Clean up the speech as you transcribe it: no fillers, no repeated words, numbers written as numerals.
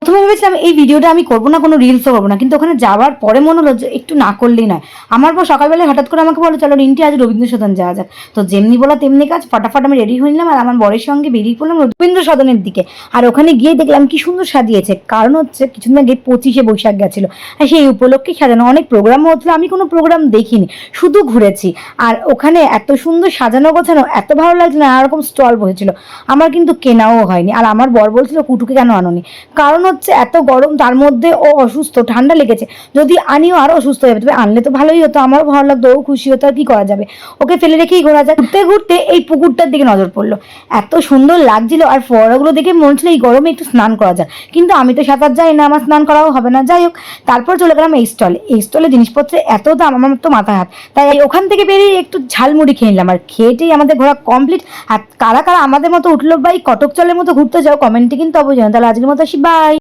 প্রথমে ভেবেছিলাম এই ভিডিওটা আমি করবো না, কোনো রিলসও করবো না, কিন্তু ওখানে যাওয়ার পরে মনে হলো যে একটু না করলেই নয়। আমার পর সকালবেলায় হঠাৎ করে আমাকে বলো চলো রিন্টি আজ রবীন্দ্র সদন যাওয়া যাক। তো যেমনি বলা তেমনি কাজ, ফটাফট আমি রেডি হয়ে নিলাম আর আমার বরের সঙ্গে বেরিয়ে পড়লাম রবীন্দ্র সদনের দিকে। আর ওখানে গিয়ে দেখলাম কি সুন্দর সাজিয়েছে, কারণ হচ্ছে কিছুদিন আগে 25শে বৈশাখ গেছিলো আর সেই উপলক্ষে সাজানো অনেক প্রোগ্রামও হচ্ছিল। আমি কোনো প্রোগ্রাম দেখিনি, শুধু ঘুরেছি। আর ওখানে এত সুন্দর সাজানো গোছানো, এত ভালো লাগছিল, নানা রকম স্টল বসেছিল। আমার কিন্তু কেনাও হয়নি। আর আমার বর বলছিল কুটুকে কেন আনোনি, কারণ হচ্ছে এত গরম, তার মধ্যে ও অসুস্থ, ঠান্ডা লেগেছে, যদি আনিও আরও অসুস্থ হয়ে যাবে। তবে আনলে তো ভালোই হতো, আমারও ভালো লাগতো, ও খুশি হতো। আর কি করা যাবে, ওকে ফেলে রেখেই ঘোরা যায়। ঘুরতে ঘুরতে এই পুকুরটার দিকে নজর পড়লো, এত সুন্দর লাগছিল। আর ফোয়ারাগুলো দেখে মনে হচ্ছিল এই গরমে একটু স্নান করা যায়, কিন্তু আমি তো সাঁতার যাই না, আমার স্নান করাও হবে না। যাই হোক, তারপর চলে গেলাম এই স্টলে। এই স্টলে জিনিসপত্রের এত দাম, আমার তো মাথা হাত। তাই ওখান থেকে বেরিয়ে একটু ঝালমুড়ি খেয়ে নিলাম, আর খেয়েটেই আমাদের ঘোরা কমপ্লিট। আর কারা কারা আমাদের মতো উঠলো বা এই কটক চলের মতো ঘুরতে যাও, কমেন্টে কিন্তু অবশ্যই জানাও। তাহলে আজকের মতো আসি, বাই।